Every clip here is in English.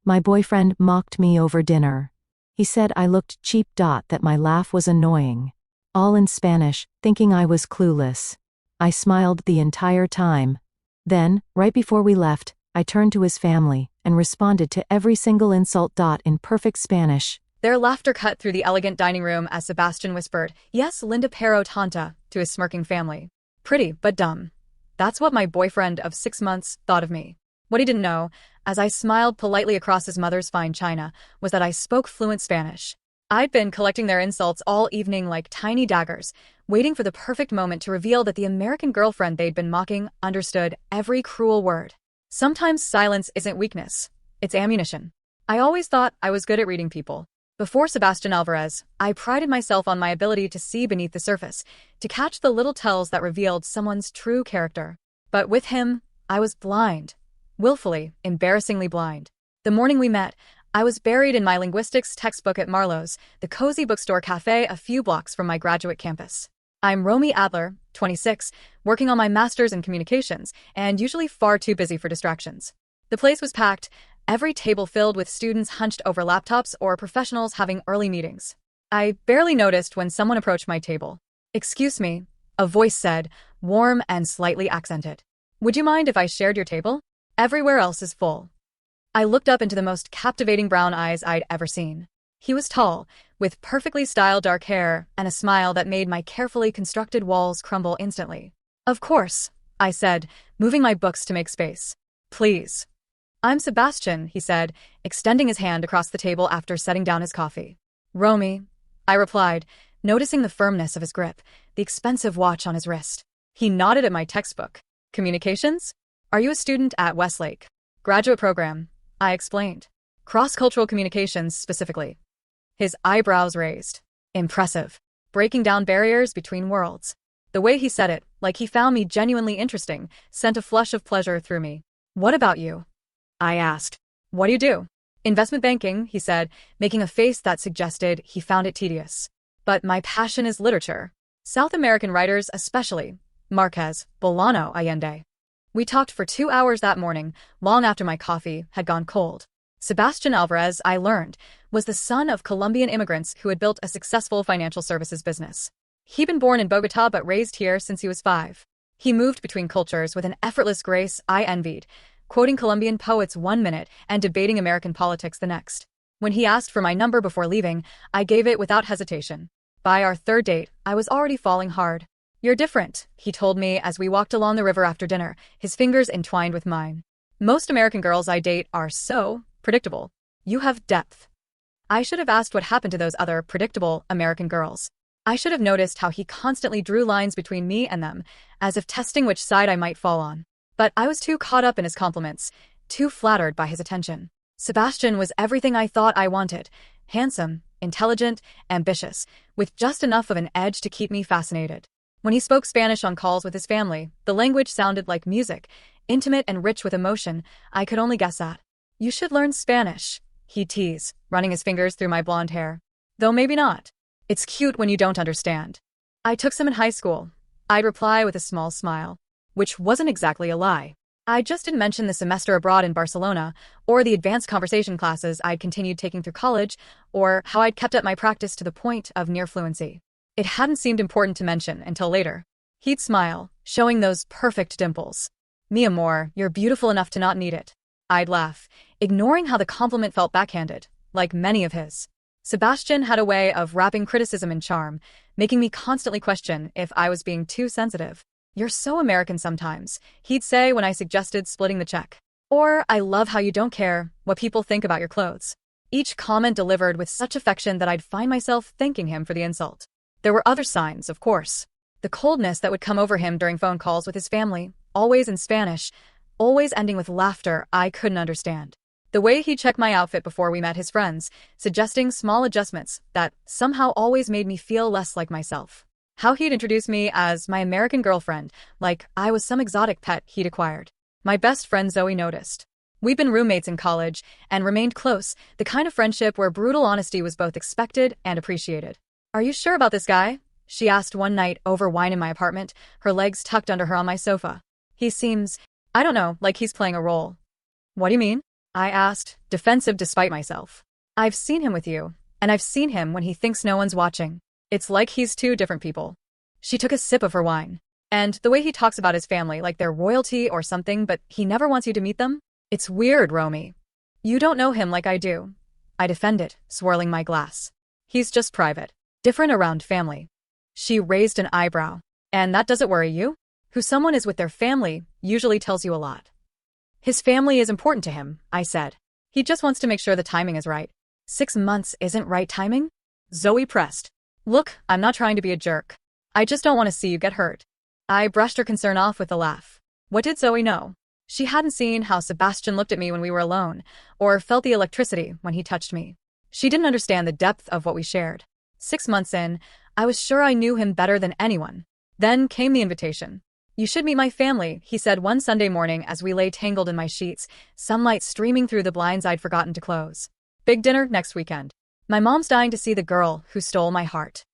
My boyfriend mocked me over dinner. He said I looked cheap. That my laugh was annoying. All in Spanish, thinking I was clueless. I smiled the entire time. Then, right before we left, I turned to his family and responded to every single insult. In perfect Spanish. Their laughter cut through the elegant dining room as Sebastian whispered, "Yes, Linda pero tonta," to his smirking family. Pretty, but dumb. That's what my boyfriend of 6 months thought of me. What he didn't know, as I smiled politely across his mother's fine china, was that I spoke fluent Spanish. I'd been collecting their insults all evening like tiny daggers, waiting for the perfect moment to reveal that the American girlfriend they'd been mocking understood every cruel word. Sometimes silence isn't weakness, it's ammunition. I always thought I was good at reading people. Before Sebastian Alvarez, I prided myself on my ability to see beneath the surface, to catch the little tells that revealed someone's true character. But with him, I was blind. Willfully, embarrassingly blind. The morning we met, I was buried in my linguistics textbook at Marlowe's, the cozy bookstore cafe a few blocks from my graduate campus. I'm Romy Adler, 26, working on my master's in communications, and usually far too busy for distractions. The place was packed, every table filled with students hunched over laptops or professionals having early meetings. I barely noticed when someone approached my table. "Excuse me," a voice said, warm and slightly accented. "Would you mind if I shared your table? Everywhere else is full." I looked up into the most captivating brown eyes I'd ever seen. He was tall, with perfectly styled dark hair and a smile that made my carefully constructed walls crumble instantly. "Of course," I said, moving my books to make space. "Please." "I'm Sebastian," he said, extending his hand across the table after setting down his coffee. "Romy," I replied, noticing the firmness of his grip, the expensive watch on his wrist. He nodded at my textbook. "Communications? Are you a student at Westlake?" "Graduate program," I explained. "Cross-cultural communications, specifically." His eyebrows raised. Impressive. Breaking down barriers between worlds. The way he said it, like he found me genuinely interesting, sent a flush of pleasure through me. "What about you?" I asked. "What do you do?" "Investment banking," he said, making a face that suggested he found it tedious. "But my passion is literature. South American writers especially. Marquez, Bolano, Allende." We talked for 2 hours that morning, long after my coffee had gone cold. Sebastian Alvarez, I learned, was the son of Colombian immigrants who had built a successful financial services business. He'd been born in Bogota but raised here since he was 5. He moved between cultures with an effortless grace I envied, quoting Colombian poets 1 minute and debating American politics the next. When he asked for my number before leaving, I gave it without hesitation. By our 3rd date, I was already falling hard. "You're different," he told me as we walked along the river after dinner, his fingers entwined with mine. "Most American girls I date are so predictable. You have depth." I should have asked what happened to those other predictable American girls. I should have noticed how he constantly drew lines between me and them, as if testing which side I might fall on. But I was too caught up in his compliments, too flattered by his attention. Sebastian was everything I thought I wanted. Handsome, intelligent, ambitious, with just enough of an edge to keep me fascinated. When he spoke Spanish on calls with his family, the language sounded like music, intimate and rich with emotion. I could only guess at. "You should learn Spanish," he'd tease, running his fingers through my blonde hair. "Though maybe not. It's cute when you don't understand." "I took some in high school," I'd reply with a small smile. Which wasn't exactly a lie. I just didn't mention the semester abroad in Barcelona, or the advanced conversation classes I'd continued taking through college, or how I'd kept up my practice to the point of near fluency. It hadn't seemed important to mention until later. He'd smile, showing those perfect dimples. "Mi amor, you're beautiful enough to not need it." I'd laugh, ignoring how the compliment felt backhanded, like many of his. Sebastian had a way of wrapping criticism in charm, making me constantly question if I was being too sensitive. "You're so American sometimes," he'd say when I suggested splitting the check. Or, "I love how you don't care what people think about your clothes." Each comment delivered with such affection that I'd find myself thanking him for the insult. There were other signs, of course. The coldness that would come over him during phone calls with his family, always in Spanish, always ending with laughter I couldn't understand. The way he checked my outfit before we met his friends, suggesting small adjustments that somehow always made me feel less like myself. How he'd introduce me as my American girlfriend, like I was some exotic pet he'd acquired. My best friend Zoe noticed. We'd been roommates in college and remained close, the kind of friendship where brutal honesty was both expected and appreciated. "Are you sure about this guy?" she asked one night over wine in my apartment, her legs tucked under her on my sofa. "He seems, I don't know, like he's playing a role." "What do you mean?" I asked, defensive despite myself. I've seen him with you, and I've seen him when he thinks no one's watching. It's like he's two different people. She took a sip of her wine. And the way he talks about his family like they're royalty or something, but he never wants you to meet them? It's weird, Romy. You don't know him like I do. I defended, swirling my glass. He's just private. Different around family. She raised an eyebrow. And that doesn't worry you? Who someone is with their family usually tells you a lot. His family is important to him, I said. He just wants to make sure the timing is right. 6 months isn't right timing? Zoe pressed. Look, I'm not trying to be a jerk. I just don't want to see you get hurt. I brushed her concern off with a laugh. What did Zoe know? She hadn't seen how Sebastian looked at me when we were alone, or felt the electricity when he touched me. She didn't understand the depth of what we shared. 6 months in, I was sure I knew him better than anyone. Then came the invitation. You should meet my family, he said one Sunday morning as we lay tangled in my sheets, sunlight streaming through the blinds I'd forgotten to close. Big dinner next weekend. My mom's dying to see the girl who stole my heart.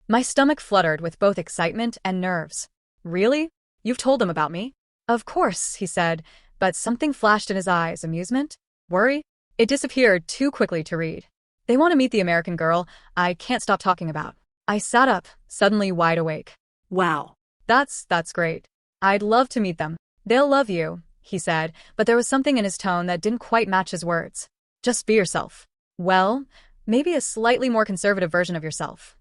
My stomach fluttered with both excitement and nerves. Really? You've told them about me? Of course, he said, but something flashed in his eyes. Amusement? Worry? It disappeared too quickly to read. They want to meet the American girl I can't stop talking about. I sat up, suddenly wide awake. Wow. That's great. I'd love to meet them. They'll love you, he said, but there was something in his tone that didn't quite match his words. Just be yourself. Well, maybe a slightly more conservative version of yourself.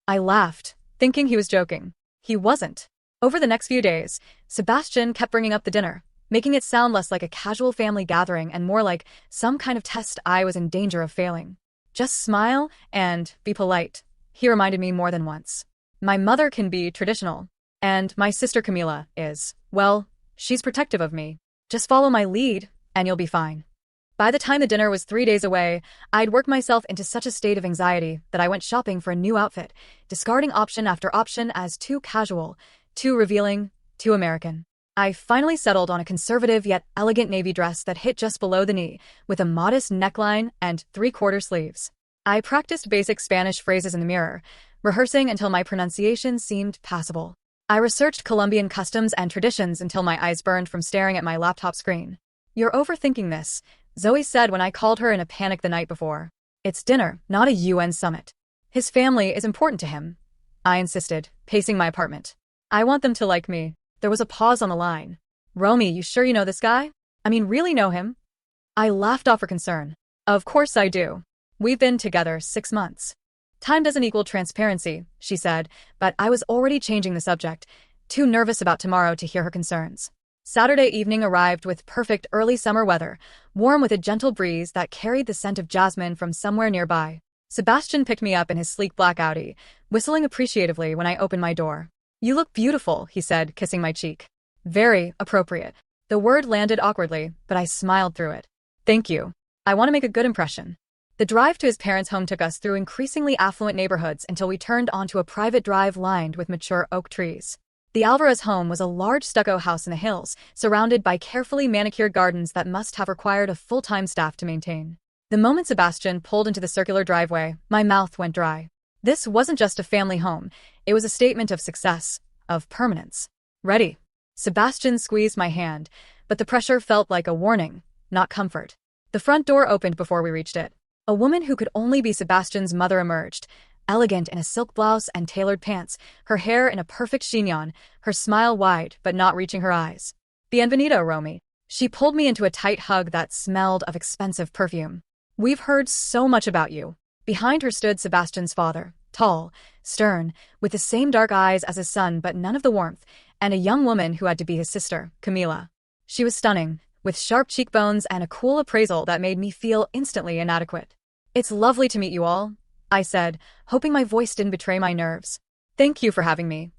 I laughed, thinking he was joking. He wasn't. Over the next few days, Sebastian kept bringing up the dinner, making it sound less like a casual family gathering and more like some kind of test I was in danger of failing. Just smile and be polite, he reminded me more than once. My mother can be traditional, and my sister Camila is, well, she's protective of me. Just follow my lead, and you'll be fine. By the time the dinner was 3 days away, I'd worked myself into such a state of anxiety that I went shopping for a new outfit, discarding option after option as too casual, too revealing, too American. I finally settled on a conservative yet elegant navy dress that hit just below the knee, with a modest neckline and 3/4 sleeves. I practiced basic Spanish phrases in the mirror, rehearsing until my pronunciation seemed passable. I researched Colombian customs and traditions until my eyes burned from staring at my laptop screen. You're overthinking this, Zoe said when I called her in a panic the night before. It's dinner, not a UN summit. His family is important to him, I insisted, pacing my apartment. I want them to like me. There was a pause on the line. Romy, you sure you know this guy? I mean, really know him? I laughed off her concern. Of course I do. We've been together 6 months. Time doesn't equal transparency, she said, but I was already changing the subject, too nervous about tomorrow to hear her concerns. Saturday evening arrived with perfect early summer weather, warm with a gentle breeze that carried the scent of jasmine from somewhere nearby. Sebastian picked me up in his sleek black Audi, whistling appreciatively when I opened my door. You look beautiful, he said, kissing my cheek. Very appropriate. The word landed awkwardly, but I smiled through it. Thank you. I want to make a good impression. The drive to his parents' home took us through increasingly affluent neighborhoods until we turned onto a private drive lined with mature oak trees. The Alvarez home was a large stucco house in the hills, surrounded by carefully manicured gardens that must have required a full-time staff to maintain. The moment Sebastian pulled into the circular driveway, my mouth went dry. This wasn't just a family home, it was a statement of success, of permanence. Ready? Sebastian squeezed my hand, but the pressure felt like a warning, not comfort. The front door opened before we reached it. A woman who could only be Sebastian's mother emerged, elegant in a silk blouse and tailored pants, her hair in a perfect chignon, her smile wide but not reaching her eyes. Bienvenido, Romy. She pulled me into a tight hug that smelled of expensive perfume. We've heard so much about you. Behind her stood Sebastian's father, tall, stern, with the same dark eyes as his son but none of the warmth, and a young woman who had to be his sister, Camila. She was stunning, with sharp cheekbones and a cool appraisal that made me feel instantly inadequate. It's lovely to meet you all, I said, hoping my voice didn't betray my nerves. Thank you for having me.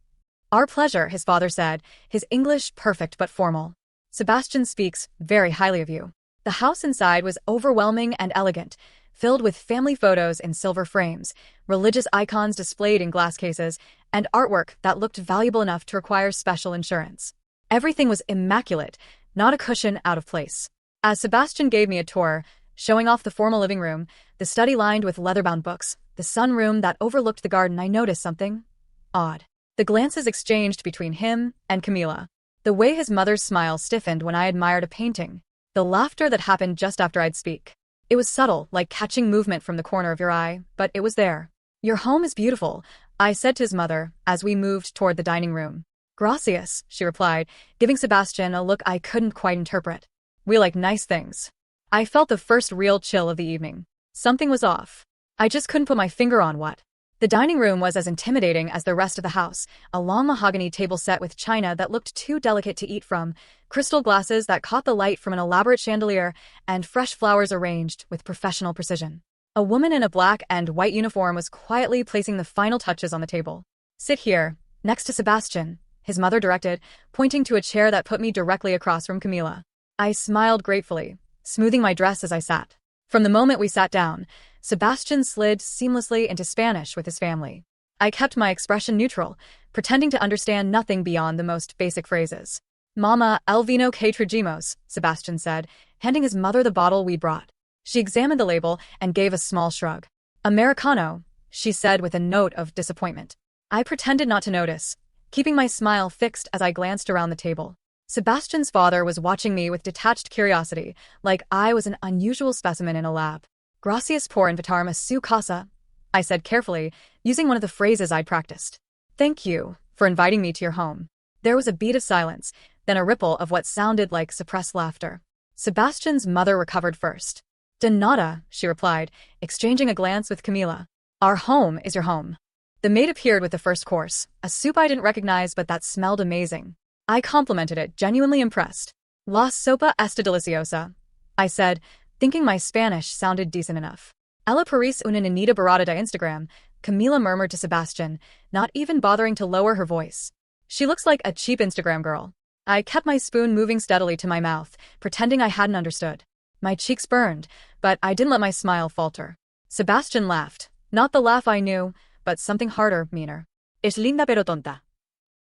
Our pleasure, his father said, his English perfect but formal. Sebastian speaks very highly of you. The house inside was overwhelming and elegant, filled with family photos in silver frames, religious icons displayed in glass cases, and artwork that looked valuable enough to require special insurance. Everything was immaculate, not a cushion out of place. As Sebastian gave me a tour, showing off the formal living room, the study lined with leather-bound books, the sunroom that overlooked the garden, I noticed something odd. The glances exchanged between him and Camila. The way his mother's smile stiffened when I admired a painting. The laughter that happened just after I'd speak. It was subtle, like catching movement from the corner of your eye, but it was there. Your home is beautiful, I said to his mother as we moved toward the dining room. Gracias, she replied, giving Sebastian a look I couldn't quite interpret. We like nice things. I felt the first real chill of the evening. Something was off. I just couldn't put my finger on what. The dining room was as intimidating as the rest of the house, a long mahogany table set with china that looked too delicate to eat from, crystal glasses that caught the light from an elaborate chandelier, and fresh flowers arranged with professional precision. A woman in a black and white uniform was quietly placing the final touches on the table. Sit here, next to Sebastian, his mother directed, pointing to a chair that put me directly across from Camila. I smiled gratefully, smoothing my dress as I sat. From the moment we sat down, Sebastian slid seamlessly into Spanish with his family. I kept my expression neutral, pretending to understand nothing beyond the most basic phrases. Mama, el vino que trajimos, Sebastian said, handing his mother the bottle we brought. She examined the label and gave a small shrug. Americano, she said with a note of disappointment. I pretended not to notice, keeping my smile fixed as I glanced around the table. Sebastian's father was watching me with detached curiosity, like I was an unusual specimen in a lab. Gracias por invitarme a su casa, I said carefully, using one of the phrases I'd practiced. Thank you for inviting me to your home. There was a beat of silence, then a ripple of what sounded like suppressed laughter. Sebastian's mother recovered first. De nada, she replied, exchanging a glance with Camila. Our home is your home. The maid appeared with the first course, a soup I didn't recognize but that smelled amazing. I complimented it, genuinely impressed. La sopa está deliciosa, I said, thinking my Spanish sounded decent enough. Ella parece una niñita barata de Instagram, Camila murmured to Sebastian, not even bothering to lower her voice. She looks like a cheap Instagram girl. I kept my spoon moving steadily to my mouth, pretending I hadn't understood. My cheeks burned, but I didn't let my smile falter. Sebastian laughed, not the laugh I knew, but something harder, meaner. Es linda pero tonta.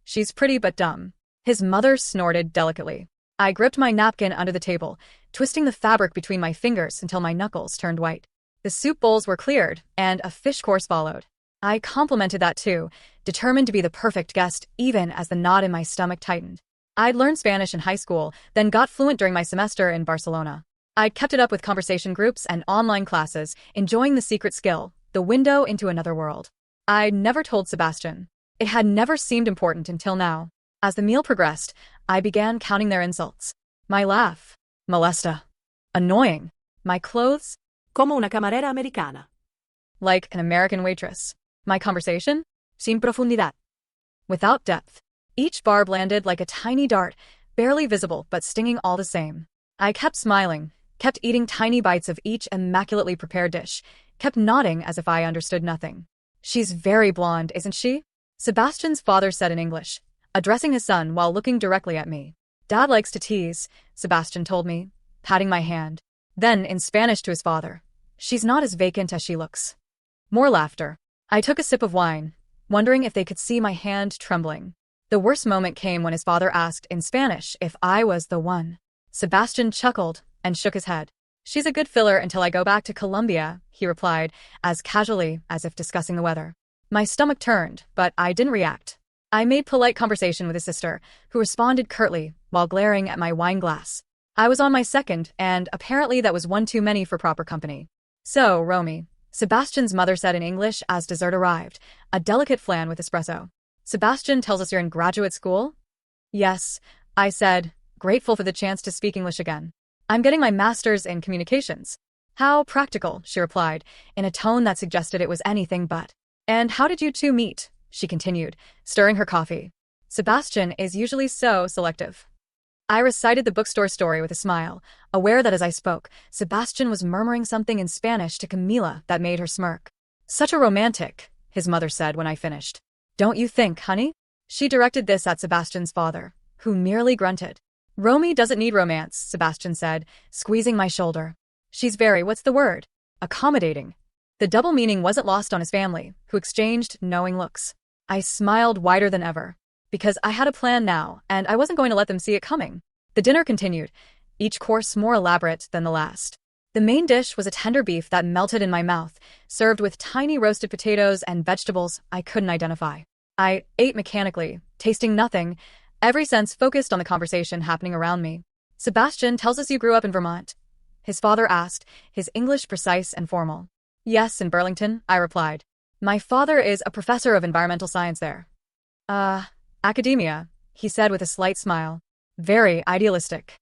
She's pretty but dumb. His mother snorted delicately. I gripped my napkin under the table, twisting the fabric between my fingers until my knuckles turned white. The soup bowls were cleared, and a fish course followed. I complimented that too, determined to be the perfect guest even as the knot in my stomach tightened. I'd learned Spanish in high school, then got fluent during my semester in Barcelona. I'd kept it up with conversation groups and online classes, enjoying the secret skill, the window into another world. I'd never told Sebastian. It had never seemed important until now. As the meal progressed, I began counting their insults. My laugh. Molesta. Annoying. My clothes. Como una camarera americana. Like an American waitress. My conversation. Sin profundidad. Without depth. Each barb landed like a tiny dart, barely visible but stinging all the same. I kept smiling, kept eating tiny bites of each immaculately prepared dish, kept nodding as if I understood nothing. She's very blonde, isn't she? Sebastian's father said in English, addressing his son while looking directly at me. Dad likes to tease, Sebastian told me, patting my hand. Then, in Spanish to his father, she's not as vacant as she looks. More laughter. I took a sip of wine, wondering if they could see my hand trembling. The worst moment came when his father asked in Spanish if I was the one. Sebastian chuckled and shook his head. She's a good filler until I go back to Colombia, he replied, as casually as if discussing the weather. My stomach turned, but I didn't react. I made polite conversation with his sister, who responded curtly while glaring at my wine glass. I was on my second, and apparently that was one too many for proper company. So, Romy, Sebastian's mother said in English as dessert arrived, a delicate flan with espresso. Sebastian tells us you're in graduate school? Yes, I said, grateful for the chance to speak English again. I'm getting my master's in communications. How practical, she replied, in a tone that suggested it was anything but. And how did you two meet? She continued, stirring her coffee. Sebastian is usually so selective. I recited the bookstore story with a smile, aware that as I spoke, Sebastian was murmuring something in Spanish to Camila that made her smirk. Such a romantic, his mother said when I finished. Don't you think, honey? She directed this at Sebastian's father, who merely grunted. Romy doesn't need romance, Sebastian said, squeezing my shoulder. She's very, what's the word? Accommodating. The double meaning wasn't lost on his family, who exchanged knowing looks. I smiled wider than ever, because I had a plan now, and I wasn't going to let them see it coming. The dinner continued, each course more elaborate than the last. The main dish was a tender beef that melted in my mouth, served with tiny roasted potatoes and vegetables I couldn't identify. I ate mechanically, tasting nothing, every sense focused on the conversation happening around me. Sebastian tells us you grew up in Vermont. His father asked, his English precise and formal. Yes, in Burlington, I replied. My father is a professor of environmental science there. Academia, he said with a slight smile. Very idealistic.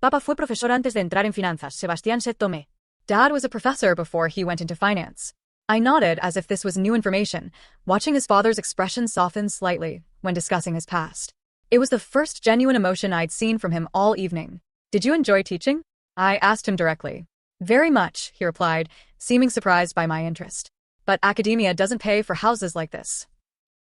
Papá fue profesor antes de entrar en finanzas, Sebastián said Tomé. Dad was a professor before he went into finance. I nodded as if this was new information, watching his father's expression soften slightly when discussing his past. It was the first genuine emotion I'd seen from him all evening. Did you enjoy teaching? I asked him directly. Very much, he replied, seeming surprised by my interest. But academia doesn't pay for houses like this.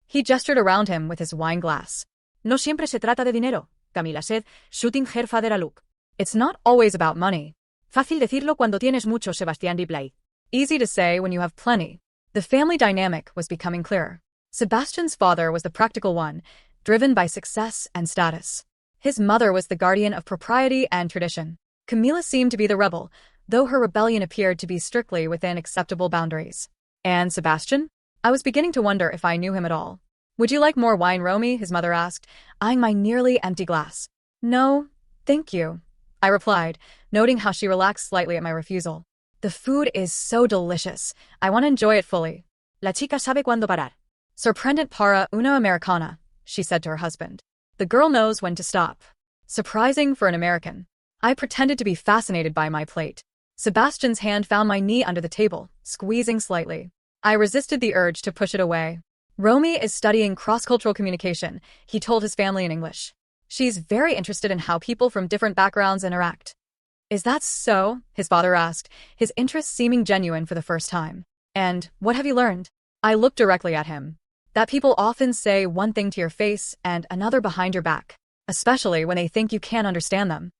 He gestured around him with his wine glass. No siempre se trata de dinero, Camila said, shooting her father a look. It's not always about money. Fácil decirlo cuando tienes mucho, Sebastián replied. Easy to say when you have plenty. The family dynamic was becoming clearer. Sebastian's father was the practical one, driven by success and status. His mother was the guardian of propriety and tradition. Camila seemed to be the rebel, though her rebellion appeared to be strictly within acceptable boundaries. And Sebastian? I was beginning to wonder if I knew him at all. Would you like more wine, Romy? His mother asked, eyeing my nearly empty glass. No, thank you, I replied, noting how she relaxed slightly at my refusal. The food is so delicious. I want to enjoy it fully. La chica sabe cuándo parar. Sorprendent para una americana, she said to her husband. The girl knows when to stop. Surprising for an American. I pretended to be fascinated by my plate. Sebastian's hand found my knee under the table, squeezing slightly. I resisted the urge to push it away. Romy is studying cross-cultural communication, he told his family in English. She's very interested in how people from different backgrounds interact. Is that so? His father asked, his interest seeming genuine for the first time. And what have you learned? I looked directly at him. That people often say one thing to your face and another behind your back, especially when they think you can't understand them.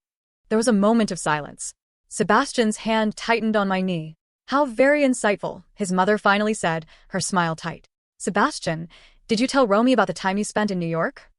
There was a moment of silence. Sebastian's hand tightened on my knee. How very insightful, his mother finally said, her smile tight. Sebastian, did you tell Romy about the time you spent in New York?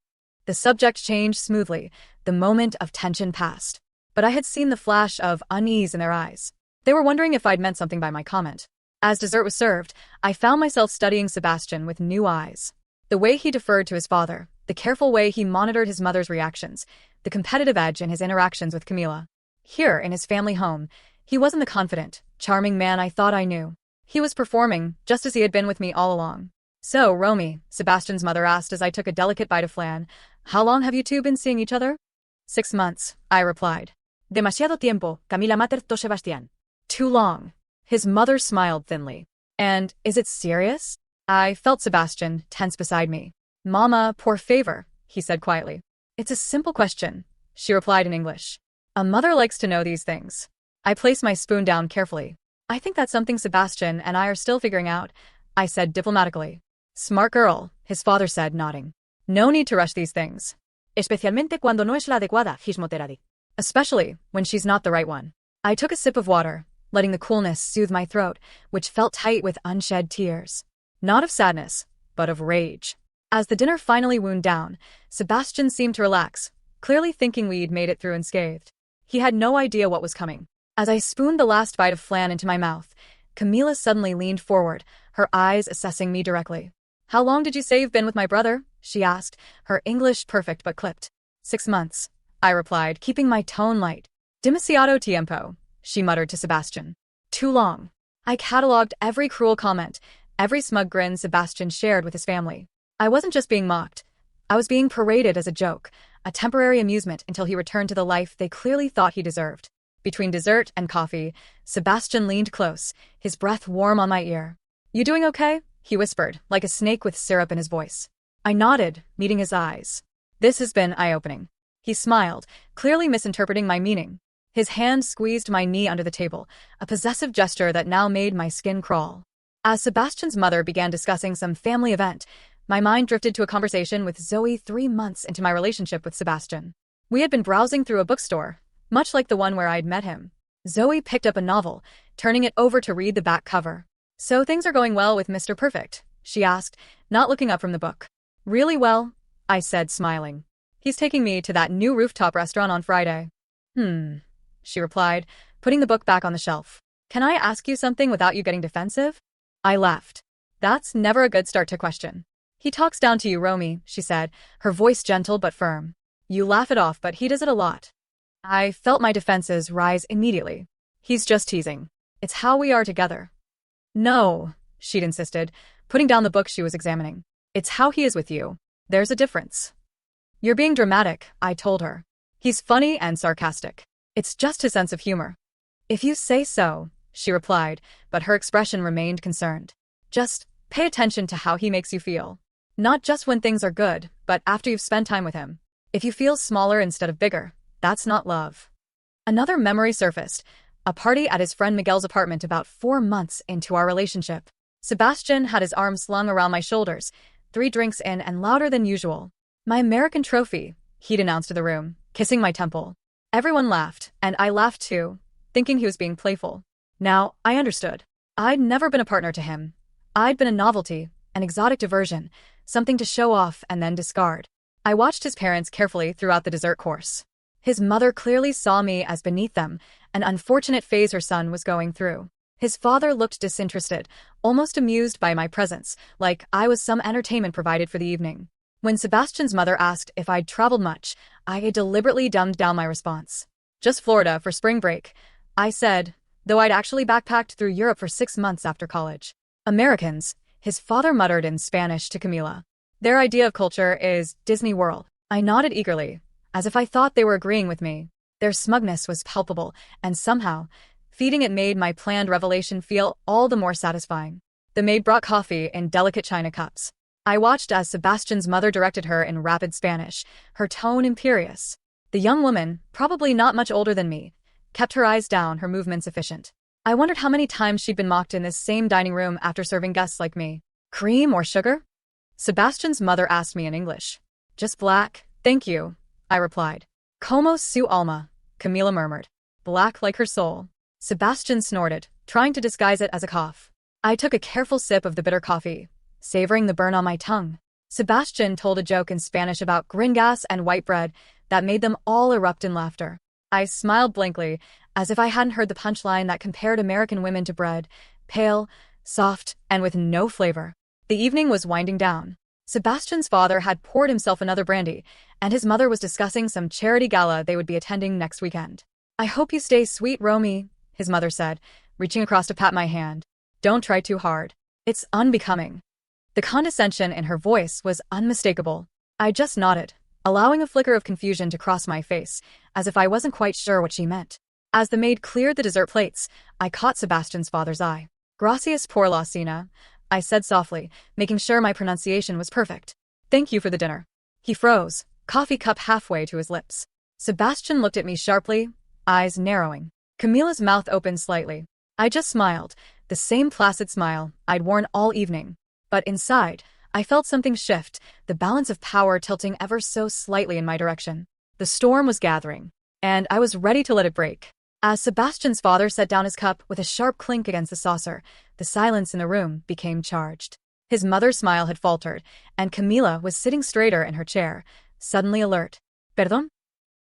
The subject changed smoothly. The moment of tension passed. But I had seen the flash of unease in their eyes. They were wondering if I'd meant something by my comment. As dessert was served, I found myself studying Sebastian with new eyes. The way he deferred to his father, the careful way he monitored his mother's reactions, the competitive edge in his interactions with Camila. Here, in his family home, he wasn't the confident, charming man I thought I knew. He was performing, just as he had been with me all along. So, Romy, Sebastian's mother asked as I took a delicate bite of flan, how long have you two been seeing each other? 6 months, I replied. Demasiado tiempo, Camila mattered to Sebastián. Too long. His mother smiled thinly. And is it serious? I felt Sebastian tense beside me. Mama, por favor, he said quietly. It's a simple question, she replied in English. A mother likes to know these things. I placed my spoon down carefully. I think that's something Sebastian and I are still figuring out, I said diplomatically. Smart girl, his father said, nodding. No need to rush these things. Especialmente cuando no es la adecuada, his mother added. Especially when she's not the right one. I took a sip of water, letting the coolness soothe my throat, which felt tight with unshed tears. Not of sadness, but of rage. As the dinner finally wound down, Sebastian seemed to relax, clearly thinking we'd made it through unscathed. He had no idea what was coming. As I spooned the last bite of flan into my mouth, Camila suddenly leaned forward, her eyes assessing me directly. How long did you say you've been with my brother? She asked, her English perfect but clipped. 6 months, I replied, keeping my tone light. Demasiado tiempo, she muttered to Sebastian. Too long. I catalogued every cruel comment, every smug grin Sebastian shared with his family. I wasn't just being mocked. I was being paraded as a joke, a temporary amusement until he returned to the life they clearly thought he deserved. Between dessert and coffee, Sebastian leaned close, his breath warm on my ear. You doing okay? He whispered, like a snake with syrup in his voice. I nodded, meeting his eyes. This has been eye-opening. He smiled, clearly misinterpreting my meaning. His hand squeezed my knee under the table, a possessive gesture that now made my skin crawl. As Sebastian's mother began discussing some family event, my mind drifted to a conversation with Zoe 3 months into my relationship with Sebastian. We had been browsing through a bookstore, much like the one where I'd met him. Zoe picked up a novel, turning it over to read the back cover. So things are going well with Mr. Perfect, she asked, not looking up from the book. Really well, I said, smiling. He's taking me to that new rooftop restaurant on Friday. She replied, putting the book back on the shelf. Can I ask you something without you getting defensive? I laughed. That's never a good start to question. He talks down to you, Romy, she said, her voice gentle but firm. You laugh it off, but he does it a lot. I felt my defenses rise immediately. He's just teasing. It's how we are together. No, she'd insisted, putting down the book she was examining. It's how he is with you. There's a difference. You're being dramatic, I told her. He's funny and sarcastic. It's just his sense of humor. If you say so, she replied, but her expression remained concerned. Just pay attention to how he makes you feel. Not just when things are good, but after you've spent time with him. If you feel smaller instead of bigger, that's not love. Another memory surfaced. A party at his friend Miguel's apartment about 4 months into our relationship. Sebastian had his arms slung around my shoulders, 3 drinks in and louder than usual. My American trophy, he'd announced to the room, kissing my temple. Everyone laughed, and I laughed too, thinking he was being playful. Now, I understood. I'd never been a partner to him. I'd been a novelty, an exotic diversion, something to show off and then discard. I watched his parents carefully throughout the dessert course. His mother clearly saw me as beneath them, an unfortunate phase her son was going through. His father looked disinterested, almost amused by my presence, like I was some entertainment provided for the evening. When Sebastian's mother asked if I'd traveled much, I deliberately dumbed down my response. Just Florida for spring break, I said, though I'd actually backpacked through Europe for 6 months after college. Americans, his father muttered in Spanish to Camila. Their idea of culture is Disney World. I nodded eagerly, as if I thought they were agreeing with me. Their smugness was palpable, and somehow, feeding it made my planned revelation feel all the more satisfying. The maid brought coffee in delicate china cups. I watched as Sebastian's mother directed her in rapid Spanish, her tone imperious. The young woman, probably not much older than me, kept her eyes down, her movements efficient. I wondered how many times she'd been mocked in this same dining room after serving guests like me. Cream or sugar? Sebastian's mother asked me in English. Just black, thank you, I replied. Como su alma, Camila murmured. Black like her soul. Sebastian snorted, trying to disguise it as a cough. I took a careful sip of the bitter coffee, savoring the burn on my tongue. Sebastian told a joke in Spanish about gringas and white bread that made them all erupt in laughter. I smiled blankly, as if I hadn't heard the punchline that compared American women to bread, pale, soft, and with no flavor. The evening was winding down. Sebastian's father had poured himself another brandy, and his mother was discussing some charity gala they would be attending next weekend. I hope you stay sweet, Romy, his mother said, reaching across to pat my hand. Don't try too hard. It's unbecoming. The condescension in her voice was unmistakable. I just nodded, allowing a flicker of confusion to cross my face, as if I wasn't quite sure what she meant. As the maid cleared the dessert plates, I caught Sebastian's father's eye. Gracias por la cena, I said softly, making sure my pronunciation was perfect. Thank you for the dinner. He froze, coffee cup halfway to his lips. Sebastian looked at me sharply, eyes narrowing. Camila's mouth opened slightly. I just smiled, the same placid smile I'd worn all evening. But inside, I felt something shift, the balance of power tilting ever so slightly in my direction. The storm was gathering, and I was ready to let it break. As Sebastian's father set down his cup with a sharp clink against the saucer, the silence in the room became charged. His mother's smile had faltered, and Camila was sitting straighter in her chair, suddenly alert. Perdón?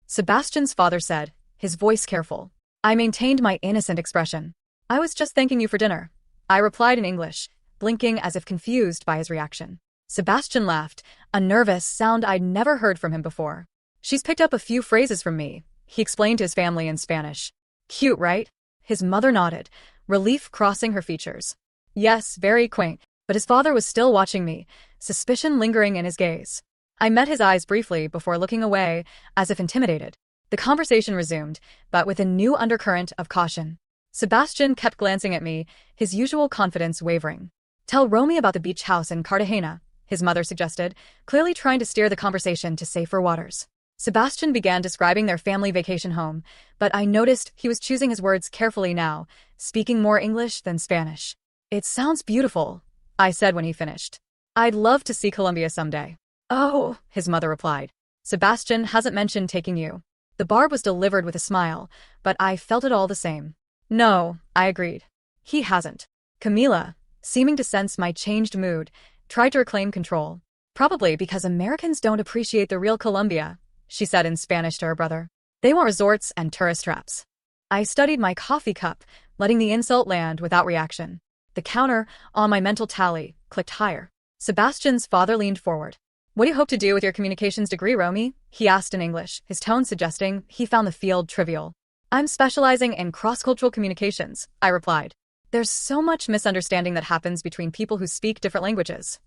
Sebastian's father said, his voice careful. I maintained my innocent expression. I was just thanking you for dinner, I replied in English, blinking as if confused by his reaction. Sebastian laughed, a nervous sound I'd never heard from him before. She's picked up a few phrases from me, he explained to his family in Spanish. Cute, right? His mother nodded, relief crossing her features. Yes, very quaint, but his father was still watching me, suspicion lingering in his gaze. I met his eyes briefly before looking away, as if intimidated. The conversation resumed, but with a new undercurrent of caution. Sebastian kept glancing at me, his usual confidence wavering. Tell Romy about the beach house in Cartagena, his mother suggested, clearly trying to steer the conversation to safer waters. Sebastian began describing their family vacation home, but I noticed he was choosing his words carefully now, speaking more English than Spanish. It sounds beautiful, I said when he finished. I'd love to see Colombia someday. Oh, his mother replied. Sebastian hasn't mentioned taking you. The barb was delivered with a smile, but I felt it all the same. No, I agreed. He hasn't. Camila, seeming to sense my changed mood, tried to reclaim control. Probably because Americans don't appreciate the real Colombia, she said in Spanish to her brother. They want resorts and tourist traps. I studied my coffee cup, letting the insult land without reaction. The counter, on my mental tally, clicked higher. Sebastian's father leaned forward. What do you hope to do with your communications degree, Romy? He asked in English, his tone suggesting he found the field trivial. I'm specializing in cross-cultural communications, I replied. There's so much misunderstanding that happens between people who speak different languages.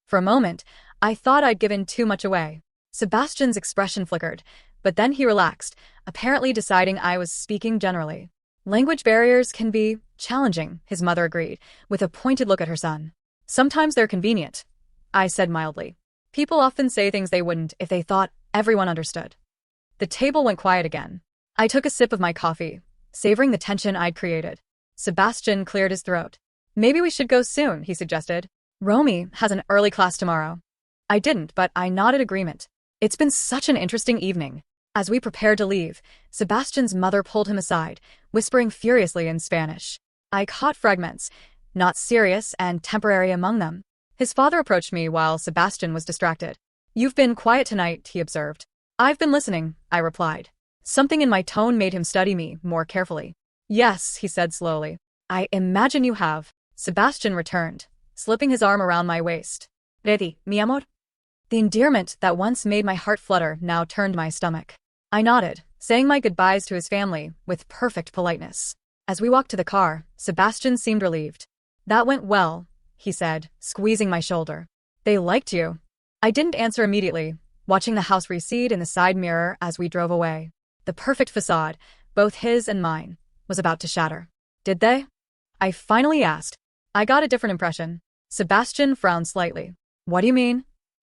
For a moment, I thought I'd given too much away. Sebastian's expression flickered, but then he relaxed, apparently deciding I was speaking generally. Language barriers can be challenging, his mother agreed, with a pointed look at her son. Sometimes they're convenient, I said mildly. People often say things they wouldn't if they thought everyone understood. The table went quiet again. I took a sip of my coffee, savoring the tension I'd created. Sebastian cleared his throat. Maybe we should go soon, he suggested. Romy has an early class tomorrow. I didn't, but I nodded agreement. It's been such an interesting evening. As we prepared to leave, Sebastian's mother pulled him aside, whispering furiously in Spanish. I caught fragments, not serious and temporary among them. His father approached me while Sebastian was distracted. You've been quiet tonight, he observed. I've been listening, I replied. Something in my tone made him study me more carefully. Yes, he said slowly. I imagine you have. Sebastian returned, slipping his arm around my waist. Ready, mi amor? The endearment that once made my heart flutter now turned my stomach. I nodded, saying my goodbyes to his family with perfect politeness. As we walked to the car, Sebastian seemed relieved. That went well, he said, squeezing my shoulder. They liked you. I didn't answer immediately, watching the house recede in the side mirror as we drove away. The perfect facade, both his and mine, was about to shatter. Did they? I finally asked. I got a different impression. Sebastian frowned slightly. What do you mean?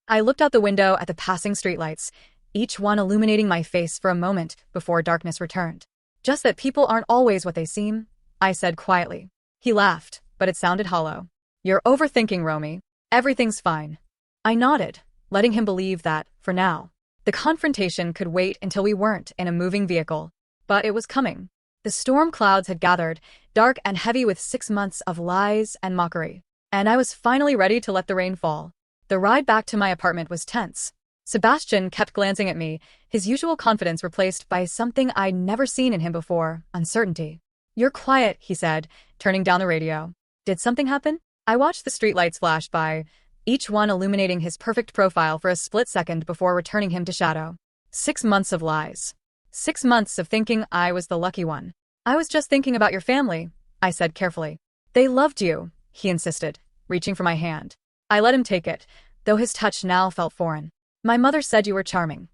I looked out the window at the passing streetlights, each one illuminating my face for a moment before darkness returned. Just that people aren't always what they seem, I said quietly. He laughed, but it sounded hollow. You're overthinking, Romy. Everything's fine. I nodded, letting him believe that, for now, the confrontation could wait until we weren't in a moving vehicle. But it was coming. The storm clouds had gathered, dark and heavy with 6 months of lies and mockery. And I was finally ready to let the rain fall. The ride back to my apartment was tense. Sebastian kept glancing at me, his usual confidence replaced by something I'd never seen in him before, uncertainty. You're quiet, he said, turning down the radio. Did something happen? I watched the streetlights flash by, each one illuminating his perfect profile for a split second before returning him to shadow. 6 months of lies. 6 months of thinking I was the lucky one. I was just thinking about your family, I said carefully. They loved you, he insisted, reaching for my hand. I let him take it, though his touch now felt foreign. My mother said you were charming.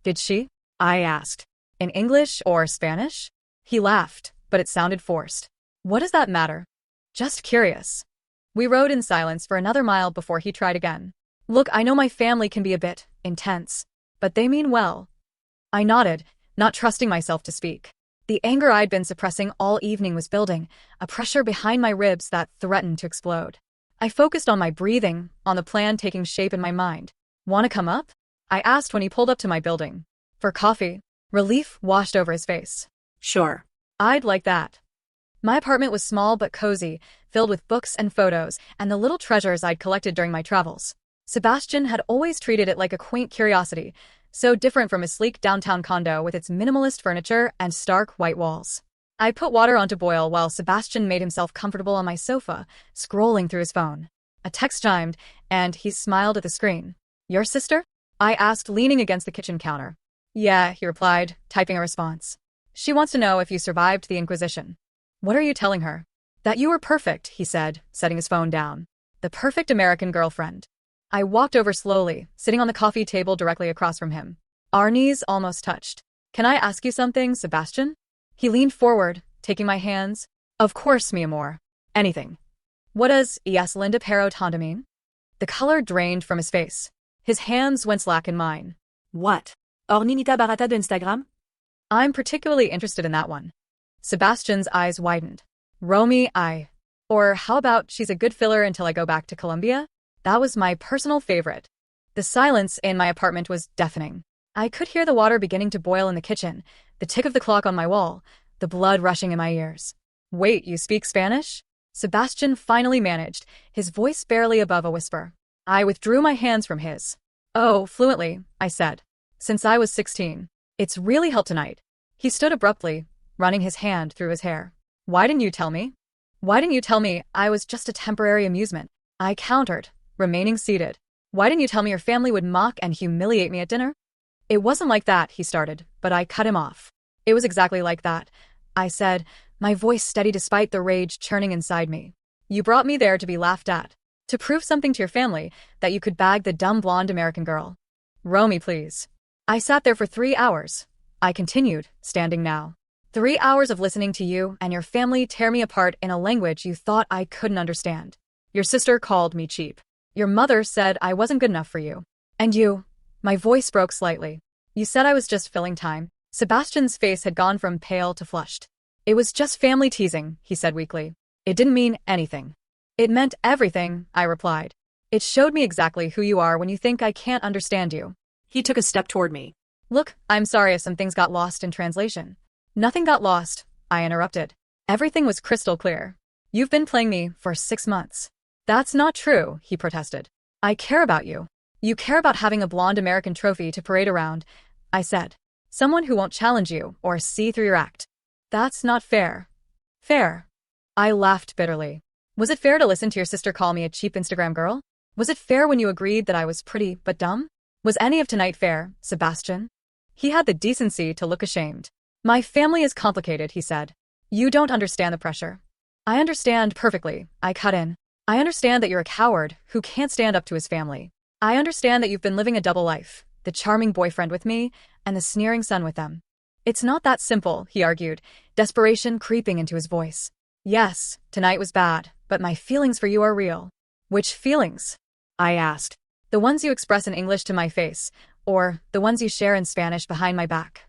Did she? I asked. In English or Spanish? He laughed, but it sounded forced. What does that matter? Just curious. We rode in silence for another mile before he tried again. Look, I know my family can be a bit intense, but they mean well. I nodded, not trusting myself to speak. The anger I'd been suppressing all evening was building, a pressure behind my ribs that threatened to explode. I focused on my breathing, on the plan taking shape in my mind. Want to come up? I asked when he pulled up to my building. For coffee. Relief washed over his face. Sure. I'd like that. My apartment was small but cozy, filled with books and photos, and the little treasures I'd collected during my travels. Sebastian had always treated it like a quaint curiosity, so different from his sleek downtown condo with its minimalist furniture and stark white walls. I put water on to boil while Sebastian made himself comfortable on my sofa, scrolling through his phone. A text chimed, and he smiled at the screen. Your sister? I asked, leaning against the kitchen counter. Yeah, he replied, typing a response. She wants to know if you survived the Inquisition. What are you telling her? That you were perfect, he said, setting his phone down. The perfect American girlfriend. I walked over slowly, sitting on the coffee table directly across from him. Our knees almost touched. Can I ask you something, Sebastian? He leaned forward, taking my hands. Of course, mi amor. Anything. What does "yes linda pero tonta" mean? The color drained from his face. His hands went slack in mine. What? Orninita barata de Instagram? I'm particularly interested in that one. Sebastian's eyes widened. Romy, Or how about she's a good filler until I go back to Colombia? That was my personal favorite. The silence in my apartment was deafening. I could hear the water beginning to boil in the kitchen, the tick of the clock on my wall, the blood rushing in my ears. Wait, you speak Spanish? Sebastian finally managed, his voice barely above a whisper. I withdrew my hands from his. Oh, fluently, I said. Since I was 16. It's really helped tonight. He stood abruptly, running his hand through his hair. Why didn't you tell me? Why didn't you tell me I was just a temporary amusement? I countered, remaining seated. Why didn't you tell me your family would mock and humiliate me at dinner? It wasn't like that, he started, but I cut him off. It was exactly like that, I said, my voice steady despite the rage churning inside me. You brought me there to be laughed at, to prove something to your family, that you could bag the dumb blonde American girl. Row me, please. I sat there for 3 hours. I continued, standing now. 3 hours of listening to you and your family tear me apart in a language you thought I couldn't understand. Your sister called me cheap. Your mother said I wasn't good enough for you. And you, my voice broke slightly. You said I was just filling time. Sebastian's face had gone from pale to flushed. It was just family teasing, he said weakly. It didn't mean anything. It meant everything, I replied. It showed me exactly who you are when you think I can't understand you. He took a step toward me. Look, I'm sorry if some things got lost in translation. Nothing got lost, I interrupted. Everything was crystal clear. You've been playing me for 6 months. That's not true, he protested. I care about you. You care about having a blonde American trophy to parade around, I said. Someone who won't challenge you or see through your act. That's not fair. Fair. I laughed bitterly. Was it fair to listen to your sister call me a cheap Instagram girl? Was it fair when you agreed that I was pretty but dumb? Was any of tonight fair, Sebastian? He had the decency to look ashamed. My family is complicated, he said. You don't understand the pressure. I understand perfectly, I cut in. I understand that you're a coward who can't stand up to his family. I understand that you've been living a double life, the charming boyfriend with me and the sneering son with them. It's not that simple, he argued, desperation creeping into his voice. Yes, tonight was bad, but my feelings for you are real. Which feelings? I asked. The ones you express in English to my face, or the ones you share in Spanish behind my back.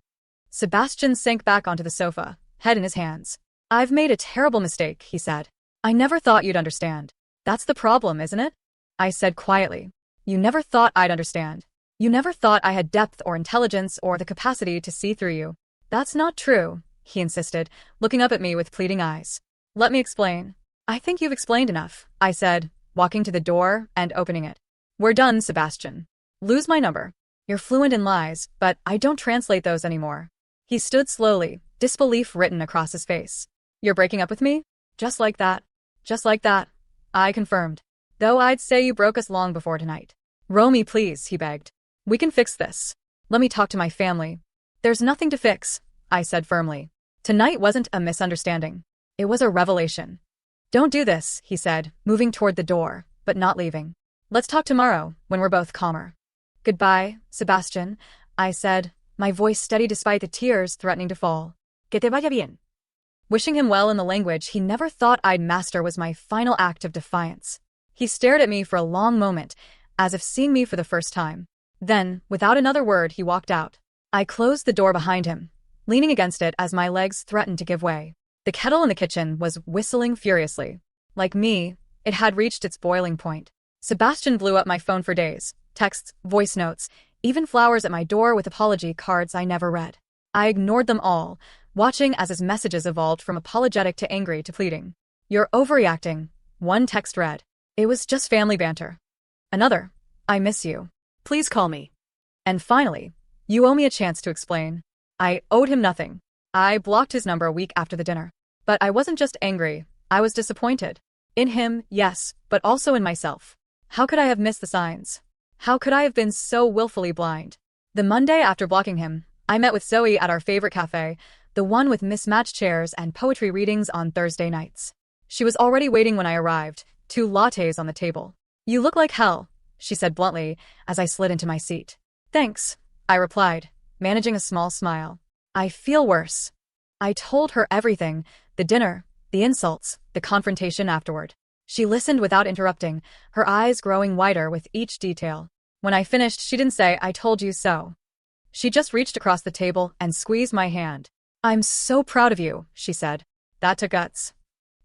Sebastian sank back onto the sofa, head in his hands. I've made a terrible mistake, he said. I never thought you'd understand. That's the problem, isn't it? I said quietly. You never thought I'd understand. You never thought I had depth or intelligence or the capacity to see through you. That's not true, he insisted, looking up at me with pleading eyes. Let me explain. I think you've explained enough, I said, walking to the door and opening it. We're done, Sebastian. Lose my number. You're fluent in lies, but I don't translate those anymore. He stood slowly, disbelief written across his face. You're breaking up with me? Just like that. Just like that. I confirmed. Though I'd say you broke us long before tonight. Row me, please, he begged. We can fix this. Let me talk to my family. There's nothing to fix, I said firmly. Tonight wasn't a misunderstanding. It was a revelation. Don't do this, he said, moving toward the door, but not leaving. Let's talk tomorrow, when we're both calmer. Goodbye, Sebastian, I said, my voice steady despite the tears threatening to fall. Que te vaya bien. Wishing him well in the language he never thought I'd master was my final act of defiance. He stared at me for a long moment, as if seeing me for the first time. Then, without another word, he walked out. I closed the door behind him, leaning against it as my legs threatened to give way. The kettle in the kitchen was whistling furiously. Like me, it had reached its boiling point. Sebastian blew up my phone for days. Texts, voice notes, even flowers at my door with apology cards I never read. I ignored them all, watching as his messages evolved from apologetic to angry to pleading. You're overreacting. One text read. It was just family banter. Another. I miss you. Please call me. And finally, you owe me a chance to explain. I owed him nothing. I blocked his number a week after the dinner. But I wasn't just angry, I was disappointed. In him, yes, but also in myself. How could I have missed the signs? How could I have been so willfully blind? The Monday after blocking him, I met with Zoe at our favorite cafe, the one with mismatched chairs and poetry readings on Thursday nights. She was already waiting when I arrived, 2 lattes on the table. You look like hell, she said bluntly as I slid into my seat. Thanks, I replied, managing a small smile. I feel worse. I told her everything, the dinner, the insults, the confrontation afterward. She listened without interrupting, her eyes growing wider with each detail. When I finished, she didn't say, I told you so. She just reached across the table and squeezed my hand. I'm so proud of you, she said. That took guts.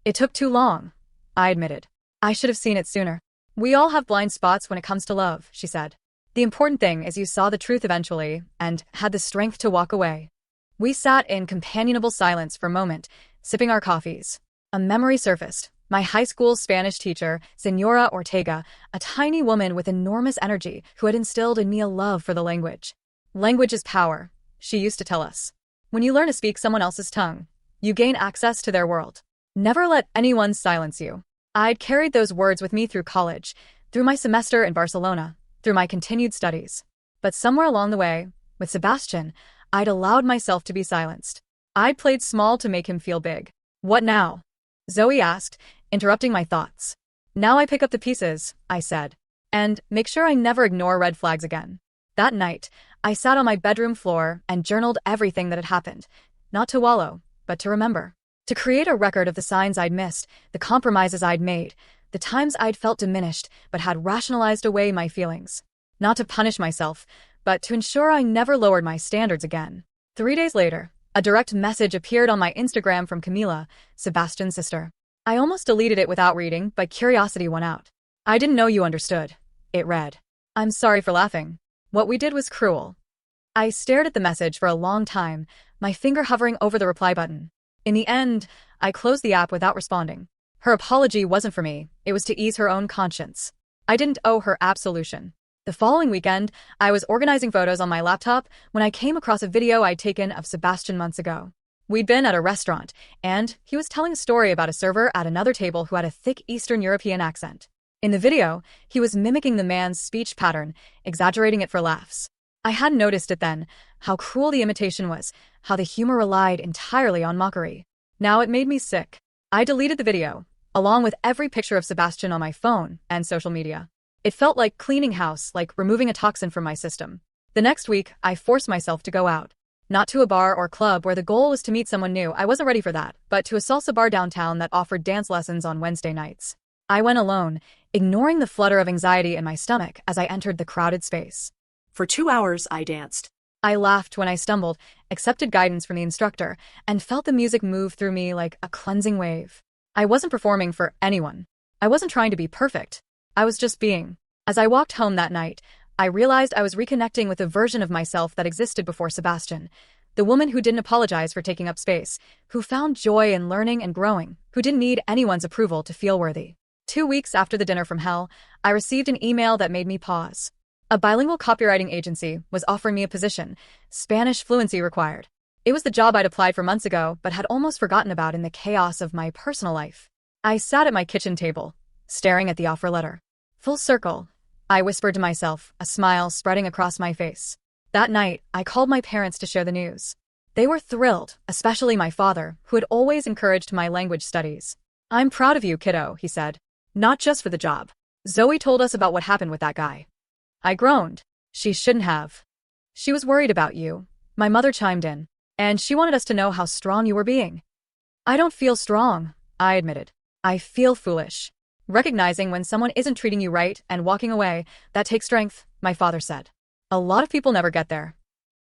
It took too long, I admitted. I should have seen it sooner. We all have blind spots when it comes to love, she said. The important thing is you saw the truth eventually and had the strength to walk away. We sat in companionable silence for a moment, sipping our coffees. A memory surfaced. My high school Spanish teacher, Senora Ortega, a tiny woman with enormous energy who had instilled in me a love for the language. Language is power, she used to tell us. When you learn to speak someone else's tongue, you gain access to their world. Never let anyone silence you. I'd carried those words with me through college, through my semester in Barcelona, through my continued studies. But somewhere along the way, with Sebastian, I'd allowed myself to be silenced. I'd played small to make him feel big. What now? Zoe asked, interrupting my thoughts. Now I pick up the pieces, I said, and make sure I never ignore red flags again. That night, I sat on my bedroom floor and journaled everything that had happened, not to wallow, but to remember. To create a record of the signs I'd missed, the compromises I'd made, the times I'd felt diminished but had rationalized away my feelings. Not to punish myself, but to ensure I never lowered my standards again. 3 days later, a direct message appeared on my Instagram from Camila, Sebastian's sister. I almost deleted it without reading, but curiosity won out. I didn't know you understood. It read, I'm sorry for laughing. What we did was cruel. I stared at the message for a long time, my finger hovering over the reply button. In the end, I closed the app without responding. Her apology wasn't for me, it was to ease her own conscience. I didn't owe her absolution. The following weekend, I was organizing photos on my laptop when I came across a video I'd taken of Sebastian months ago. We'd been at a restaurant, and he was telling a story about a server at another table who had a thick Eastern European accent. In the video, he was mimicking the man's speech pattern, exaggerating it for laughs. I hadn't noticed it then, how cruel the imitation was, how the humor relied entirely on mockery. Now it made me sick. I deleted the video, along with every picture of Sebastian on my phone and social media. It felt like cleaning house, like removing a toxin from my system. The next week, I forced myself to go out. Not to a bar or club where the goal was to meet someone new, I wasn't ready for that, but to a salsa bar downtown that offered dance lessons on Wednesday nights. I went alone, ignoring the flutter of anxiety in my stomach as I entered the crowded space. For 2 hours, I danced. I laughed when I stumbled, accepted guidance from the instructor, and felt the music move through me like a cleansing wave. I wasn't performing for anyone. I wasn't trying to be perfect. I was just being. As I walked home that night, I realized I was reconnecting with a version of myself that existed before Sebastian. The woman who didn't apologize for taking up space, who found joy in learning and growing, who didn't need anyone's approval to feel worthy. 2 weeks after the dinner from hell, I received an email that made me pause. A bilingual copywriting agency was offering me a position, Spanish fluency required. It was the job I'd applied for months ago, but had almost forgotten about in the chaos of my personal life. I sat at my kitchen table, staring at the offer letter. Full circle, I whispered to myself, a smile spreading across my face. That night, I called my parents to share the news. They were thrilled, especially my father, who had always encouraged my language studies. I'm proud of you, kiddo, he said. Not just for the job. Zoe told us about what happened with that guy. I groaned. She shouldn't have. She was worried about you. My mother chimed in, and she wanted us to know how strong you were being. I don't feel strong, I admitted. I feel foolish. Recognizing when someone isn't treating you right and walking away, that takes strength, my father said. A lot of people never get there.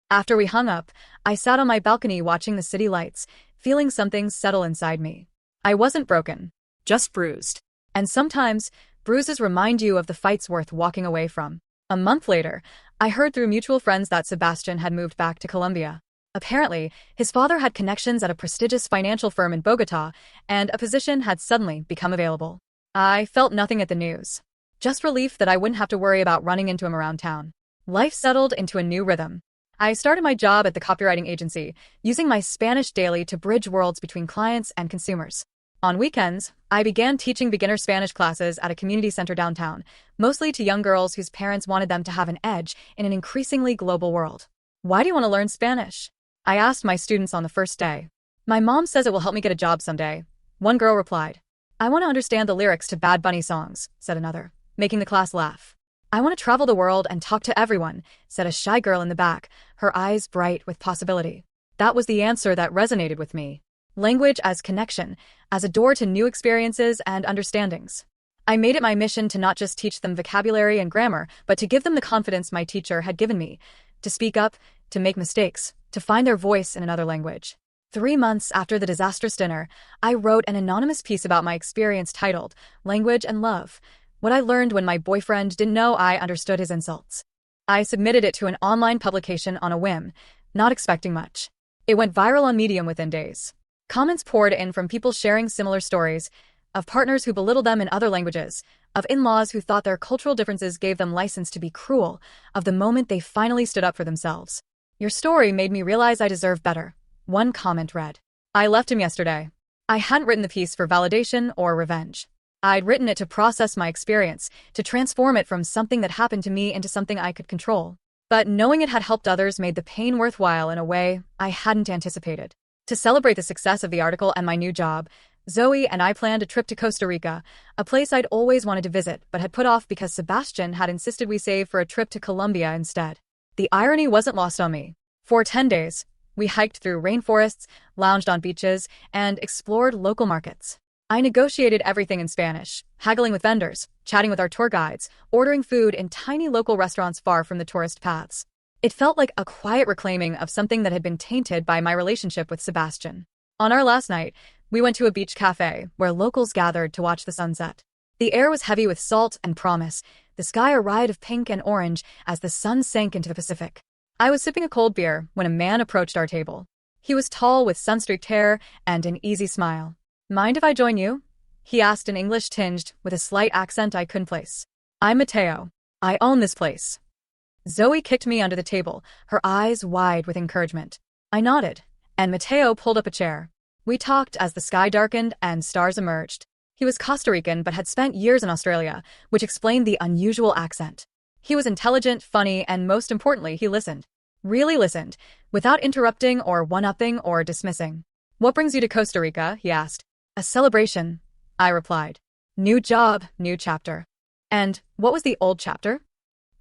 After we hung up, I sat on my balcony watching the city lights, feeling something settle inside me. I wasn't broken, just bruised. And sometimes, bruises remind you of the fights worth walking away from. A month later, I heard through mutual friends that Sebastian had moved back to Colombia. Apparently, his father had connections at a prestigious financial firm in Bogota, and a position had suddenly become available. I felt nothing at the news. Just relief that I wouldn't have to worry about running into him around town. Life settled into a new rhythm. I started my job at the copywriting agency, using my Spanish daily to bridge worlds between clients and consumers. On weekends, I began teaching beginner Spanish classes at a community center downtown, mostly to young girls whose parents wanted them to have an edge in an increasingly global world. Why do you want to learn Spanish? I asked my students on the first day. My mom says it will help me get a job someday. One girl replied. I want to understand the lyrics to Bad Bunny songs, said another, making the class laugh. I want to travel the world and talk to everyone, said a shy girl in the back, her eyes bright with possibility. That was the answer that resonated with me. Language as connection, as a door to new experiences and understandings. I made it my mission to not just teach them vocabulary and grammar, but to give them the confidence my teacher had given me, to speak up, to make mistakes, to find their voice in another language. 3 months after the disastrous dinner, I wrote an anonymous piece about my experience titled, Language and Love, what I learned when my boyfriend didn't know I understood his insults. I submitted it to an online publication on a whim, not expecting much. It went viral on Medium within days. Comments poured in from people sharing similar stories, of partners who belittled them in other languages, of in-laws who thought their cultural differences gave them license to be cruel, of the moment they finally stood up for themselves. Your story made me realize I deserve better, one comment read. I left him yesterday. I hadn't written the piece for validation or revenge. I'd written it to process my experience, to transform it from something that happened to me into something I could control. But knowing it had helped others made the pain worthwhile in a way I hadn't anticipated. To celebrate the success of the article and my new job, Zoe and I planned a trip to Costa Rica, a place I'd always wanted to visit but had put off because Sebastian had insisted we save for a trip to Colombia instead. The irony wasn't lost on me. For 10 days, we hiked through rainforests, lounged on beaches, and explored local markets. I negotiated everything in Spanish, haggling with vendors, chatting with our tour guides, ordering food in tiny local restaurants far from the tourist paths. It felt like a quiet reclaiming of something that had been tainted by my relationship with Sebastian. On our last night, we went to a beach cafe where locals gathered to watch the sunset. The air was heavy with salt and promise, the sky a riot of pink and orange as the sun sank into the Pacific. I was sipping a cold beer when a man approached our table. He was tall with sun-streaked hair and an easy smile. "Mind if I join you?" he asked in English tinged with a slight accent I couldn't place. "I'm Mateo. I own this place." Zoe kicked me under the table, her eyes wide with encouragement. I nodded, and Mateo pulled up a chair. We talked as the sky darkened and stars emerged. He was Costa Rican but had spent years in Australia, which explained the unusual accent. He was intelligent, funny, and most importantly, he listened. Really listened, without interrupting or one-upping or dismissing. "What brings you to Costa Rica?" he asked. "A celebration," I replied. "New job, new chapter." "And what was the old chapter?"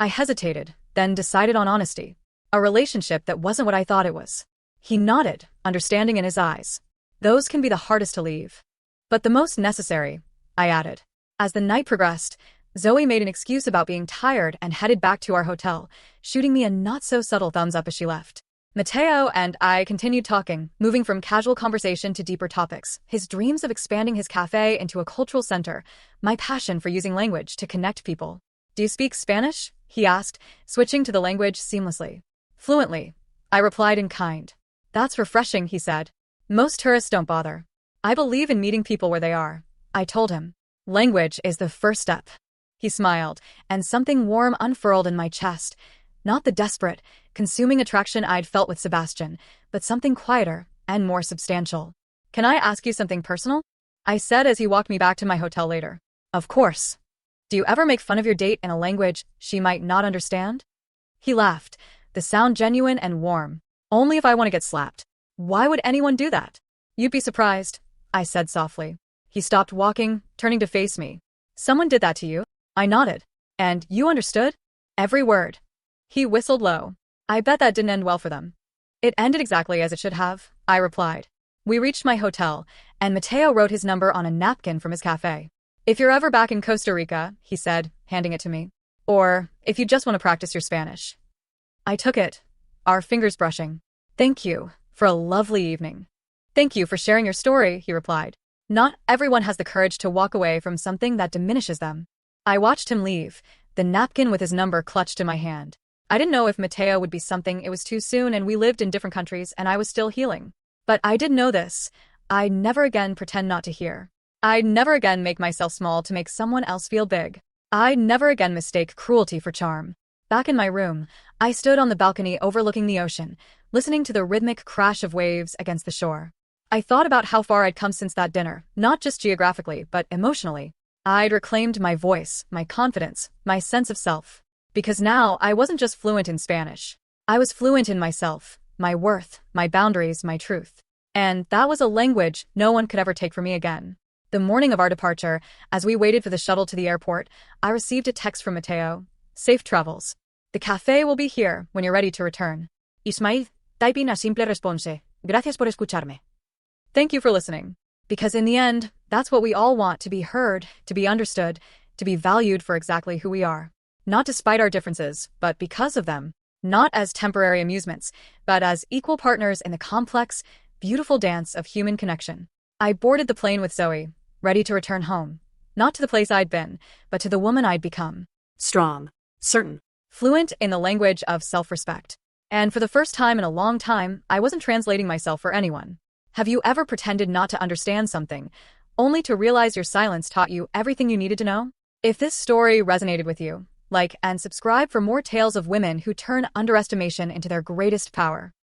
I hesitated, then decided on honesty. A relationship that wasn't what I thought it was. He nodded, understanding in his eyes. "Those can be the hardest to leave. But the most necessary," I added. As the night progressed, Zoe made an excuse about being tired and headed back to our hotel, shooting me a not-so-subtle thumbs-up as she left. Mateo and I continued talking, moving from casual conversation to deeper topics, his dreams of expanding his cafe into a cultural center, my passion for using language to connect people. "Do you speak Spanish?" he asked, switching to the language seamlessly. "Fluently," I replied in kind. "That's refreshing," he said. "Most tourists don't bother." "I believe in meeting people where they are," I told him. "Language is the first step." He smiled, and something warm unfurled in my chest. Not the desperate, consuming attraction I'd felt with Sebastian, but something quieter and more substantial. "Can I ask you something personal?" I said as he walked me back to my hotel later. "Of course." "Do you ever make fun of your date in a language she might not understand?" He laughed, the sound genuine and warm. "Only if I want to get slapped." "Why would anyone do that?" "You'd be surprised," I said softly. He stopped walking, turning to face me. "Someone did that to you?" I nodded. "And you understood?" "Every word." He whistled low. "I bet that didn't end well for them." "It ended exactly as it should have," I replied. We reached my hotel, and Mateo wrote his number on a napkin from his cafe. "If you're ever back in Costa Rica," he said, handing it to me. "Or if you just want to practice your Spanish." I took it, our fingers brushing. "Thank you for a lovely evening." "Thank you for sharing your story," he replied. Not everyone has the courage to walk away from something that diminishes them. I watched him leave, the napkin with his number clutched in my hand. I didn't know if Mateo would be something. It was too soon and we lived in different countries and I was still healing. But I did know this. I'd never again pretend not to hear. I'd never again make myself small to make someone else feel big. I'd never again mistake cruelty for charm. Back in my room, I stood on the balcony overlooking the ocean, listening to the rhythmic crash of waves against the shore. I thought about how far I'd come since that dinner, not just geographically, but emotionally. I'd reclaimed my voice, my confidence, my sense of self. Because now I wasn't just fluent in Spanish. I was fluent in myself, my worth, my boundaries, my truth. And that was a language no one could ever take from me again. The morning of our departure, as we waited for the shuttle to the airport, I received a text from Mateo. "Safe travels. The cafe will be here when you're ready to return." Ismail, typing a simple response. Gracias por escucharme. Thank you for listening. Because in the end, that's what we all want, to be heard, to be understood, to be valued for exactly who we are. Not despite our differences, but because of them. Not as temporary amusements, but as equal partners in the complex, beautiful dance of human connection. I boarded the plane with Zoe, ready to return home. Not to the place I'd been, but to the woman I'd become. Strong. Certain. Fluent in the language of self-respect. And for the first time in a long time, I wasn't translating myself for anyone. Have you ever pretended not to understand something, only to realize your silence taught you everything you needed to know? If this story resonated with you, like and subscribe for more tales of women who turn underestimation into their greatest power.